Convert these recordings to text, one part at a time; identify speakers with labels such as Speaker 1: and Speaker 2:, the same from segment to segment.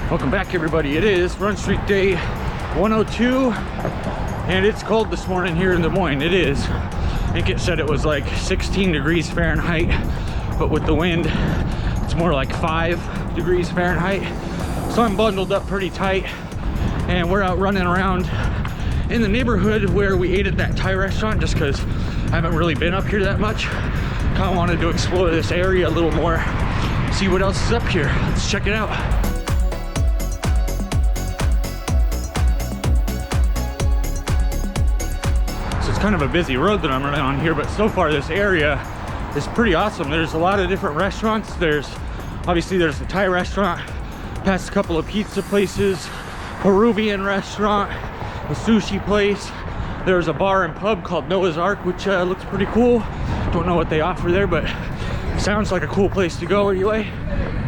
Speaker 1: Welcome back, everybody. It is Run Streak Day 102, and it's cold this morning here in Des Moines. It is. I think it said it was like 16 degrees Fahrenheit, but with the wind, it's more like 5 degrees Fahrenheit. So I'm bundled up pretty tight, and we're out running around in the neighborhood where we ate at that Thai restaurant, just because I haven't really been up here that much. Kind of wanted to explore this area a little more, see what else is up here. Let's check it out. So it's kind of a busy road that I'm running on here, but so far this area is pretty awesome. There's a lot of different restaurants. Obviously there's the Thai restaurant, past a couple of pizza places, Peruvian restaurant, a sushi place. There's a bar and pub called Noah's Ark, which looks pretty cool. Don't know what they offer there, but sounds like a cool place to go anyway.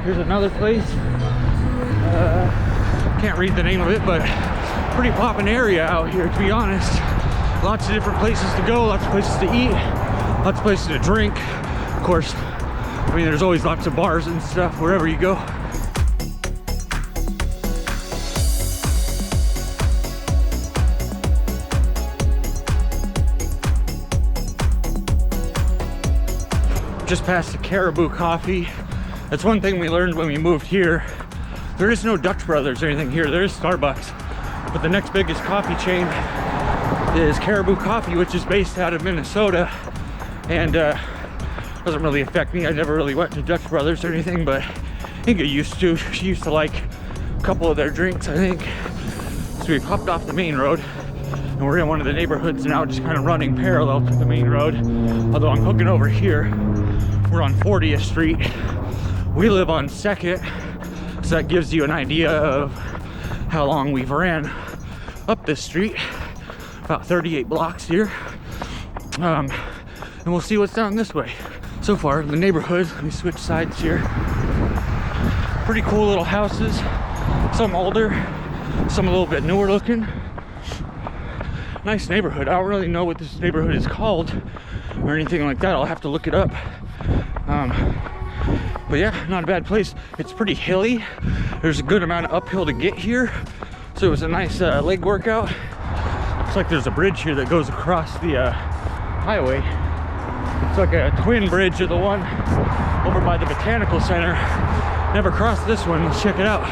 Speaker 1: Here's another place. Can't read the name of it, but pretty poppin' area out here, to be honest. Lots of different places to go, lots of places to eat, lots of places to drink. Of course, I mean, there's always lots of bars and stuff wherever you go. Just past the Caribou Coffee. That's one thing we learned when we moved here. There is no Dutch Brothers or anything here. There is Starbucks, but the next biggest coffee chain is Caribou Coffee, which is based out of Minnesota, and doesn't really affect me. I never really went to Dutch Brothers or anything, but I think I used to. She used to like a couple of their drinks, I think. So we popped off the main road, and we're in one of the neighborhoods now, just kind of running parallel to the main road. Although I'm hooking over here. We're on 40th Street. We live on 2nd, so that gives you an idea of how long we've ran up this street. About 38 blocks here. And we'll see what's down this way. So far, the neighborhood, let me switch sides here. Pretty cool little houses. Some older, some a little bit newer looking. Nice neighborhood. I don't really know what this neighborhood is called or anything like that. I'll have to look it up. But yeah, not a bad place. It's pretty hilly. There's a good amount of uphill to get here. So it was a nice leg workout. Looks like there's a bridge here that goes across the highway. It's like a twin bridge of the one over by the Botanical Center. Never crossed this one. Let's check it out.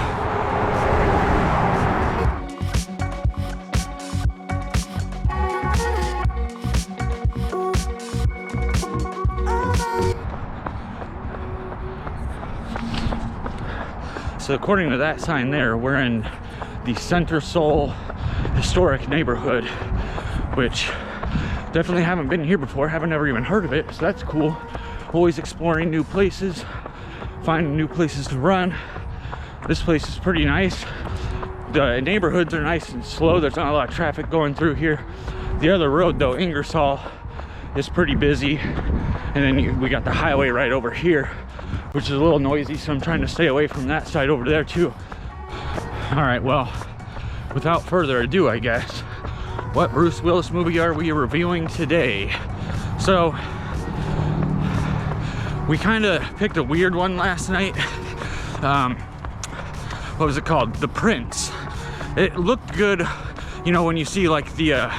Speaker 1: So according to that sign there, we're in the Center-Soll historic neighborhood, which definitely haven't been here before, haven't ever even heard of it, so that's cool. Always exploring new places, finding new places to run. This place is pretty nice. The neighborhoods are nice and slow. There's not a lot of traffic going through here. The other road though, Ingersoll, is pretty busy, and then we got the highway right over here, which is a little noisy, so I'm trying to stay away from that side over there too. All right, well, without further ado, I guess, what Bruce Willis movie are we reviewing today? So, we kind of picked a weird one last night. What was it called? The Prince. It looked good, you know, when you see like the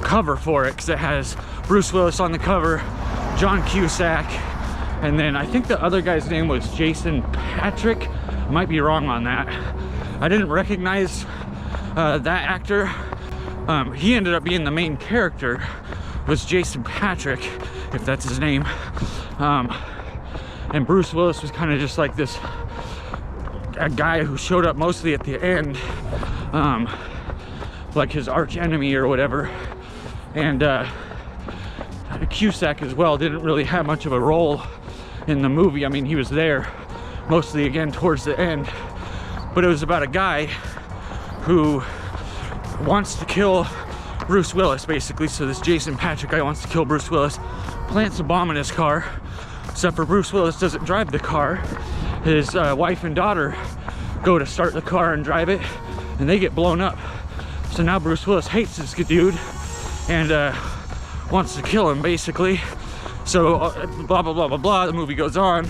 Speaker 1: cover for it, because it has Bruce Willis on the cover, John Cusack, and then I think the other guy's name was Jason Patric. I might be wrong on that. I didn't recognize that actor. He ended up being the main character, was Jason Patric, if that's his name. And Bruce Willis was kind of just like a guy who showed up mostly at the end, like his arch enemy or whatever. And Cusack as well didn't really have much of a role in the movie. I mean, he was there mostly again towards the end, but it was about a guy who wants to kill Bruce Willis, basically. So this Jason Patric guy wants to kill Bruce Willis, plants a bomb in his car, except for Bruce Willis doesn't drive the car. His wife and daughter go to start the car and drive it, and they get blown up. So now Bruce Willis hates this dude and wants to kill him, basically. So blah blah blah blah blah, the movie goes on.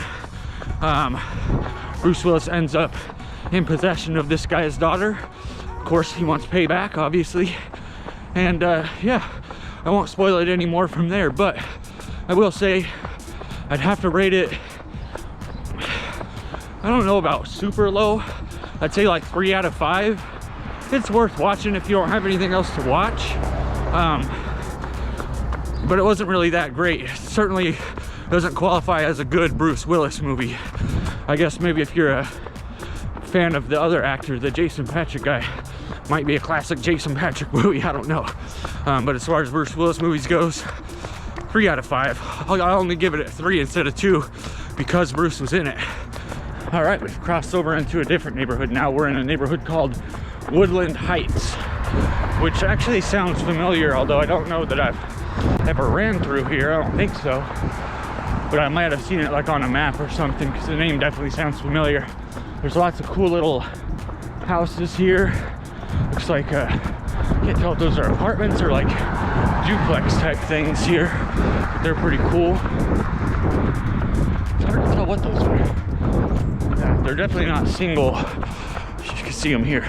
Speaker 1: Bruce Willis ends up in possession of this guy's daughter. Of course, he wants payback, obviously. And yeah, I won't spoil it anymore from there, but I will say I'd have to rate it, I don't know about super low. I'd say like 3 out of 5. It's worth watching if you don't have anything else to watch. But it wasn't really that great. It certainly doesn't qualify as a good Bruce Willis movie. I guess maybe if you're a fan of the other actor, the Jason Patric guy, might be a classic Jason Patric movie, I don't know. But as far as Bruce Willis movies goes, 3 out of 5. I'll only give it a 3 instead of 2 because Bruce was in it. All right, we've crossed over into a different neighborhood now. We're in a neighborhood called Woodland Heights, which actually sounds familiar, although I don't know that I've ever ran through here. I don't think so. But I might have seen it like on a map or something because the name definitely sounds familiar. There's lots of cool little houses here. Looks like, can't tell if those are apartments or like duplex type things here, but they're pretty cool. It's hard to tell what those are. Yeah, they're definitely not single. You can see them here.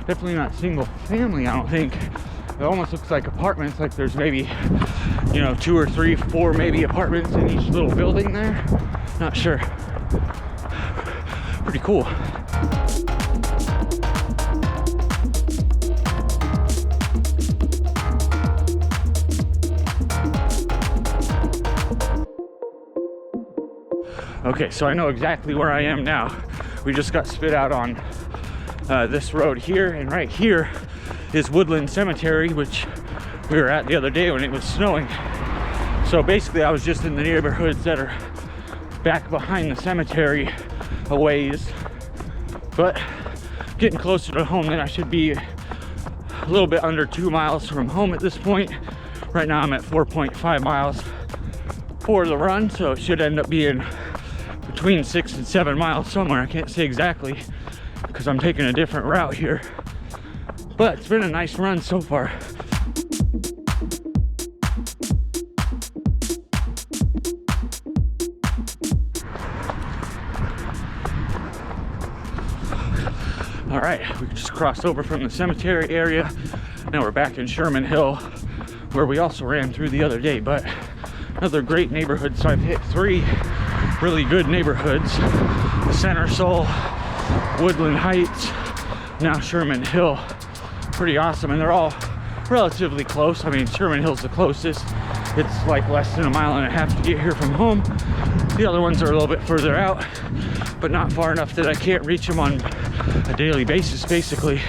Speaker 1: Definitely not single family, I don't think. It almost looks like apartments, like there's maybe, you know, 2 or 3, 4 maybe apartments in each little building there. Not sure. Pretty cool. Okay, so I know exactly where I am now. We just got spit out on this road here, and right here is Woodland Cemetery, which we were at the other day when it was snowing. So basically I was just in the neighborhoods that are back behind the cemetery a ways, but getting closer to home. Then I should be a little bit under 2 miles from home at this point. Right now I'm at 4.5 miles for the run, so it should end up being between 6 and 7 miles somewhere. I can't say exactly because I'm taking a different route here, but it's been a nice run so far. All right, we just crossed over from the cemetery area. Now we're back in Sherman Hill, where we also ran through the other day, but another great neighborhood. So I've hit 3 really good neighborhoods: the Center-Soll, Woodland Heights, now Sherman Hill. Pretty awesome, and they're all relatively close. I mean, Sherman Hill's the closest. It's like less than 1.5 miles to get here from home. The other ones are a little bit further out, but not far enough that I can't reach them on a daily basis, basically.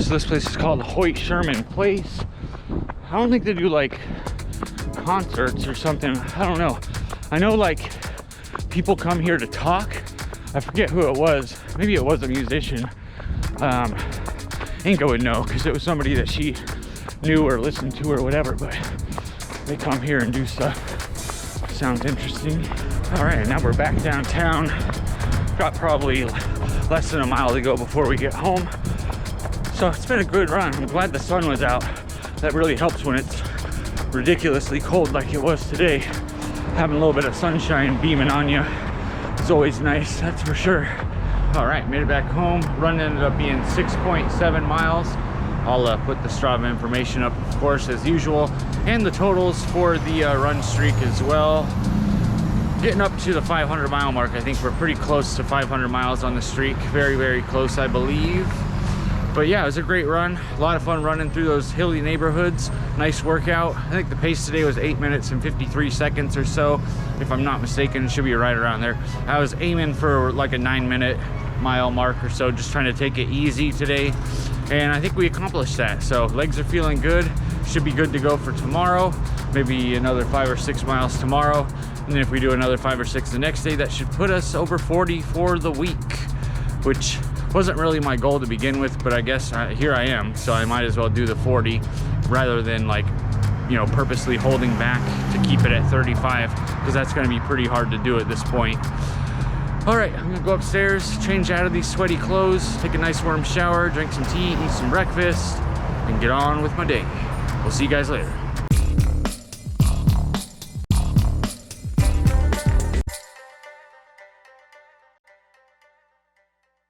Speaker 1: So this place is called Hoyt Sherman Place. I don't think they do like concerts or something. I don't know. I know like people come here to talk. I forget who it was. Maybe it was a musician. Inga would know because it was somebody that she knew or listened to or whatever, but they come here and do stuff. Sounds interesting. All right, now we're back downtown. Got probably less than 1 mile to go before we get home. So it's been a good run. I'm glad the sun was out. That really helps when it's ridiculously cold like it was today. Having a little bit of sunshine beaming on you is always nice, that's for sure. All right, made it back home. Run ended up being 6.7 miles. I'll put the Strava information up, of course, as usual, and the totals for the run streak as well. Getting up to the 500 mile mark. I think we're pretty close to 500 miles on the streak. Very, very close, I believe. But yeah, it was a great run. A lot of fun running through those hilly neighborhoods. Nice workout. I think the pace today was 8 minutes and 53 seconds or so, if I'm not mistaken. It should be right around there. I was aiming for like a 9-minute mile mark or so, just trying to take it easy today, and I think we accomplished that. So legs are feeling good. Should be good to go for tomorrow. Maybe another 5 or 6 miles tomorrow, and then if we do another 5 or 6 the next day, that should put us over 40 for the week, which wasn't really my goal to begin with, but I guess here I am, so I might as well do the 40 rather than, like, you know, purposely holding back to keep it at 35, because that's going to be pretty hard to do at this point. All right, I'm gonna go upstairs, change out of these sweaty clothes, take a nice warm shower, drink some tea, eat some breakfast, and get on with my day. We'll see you guys later.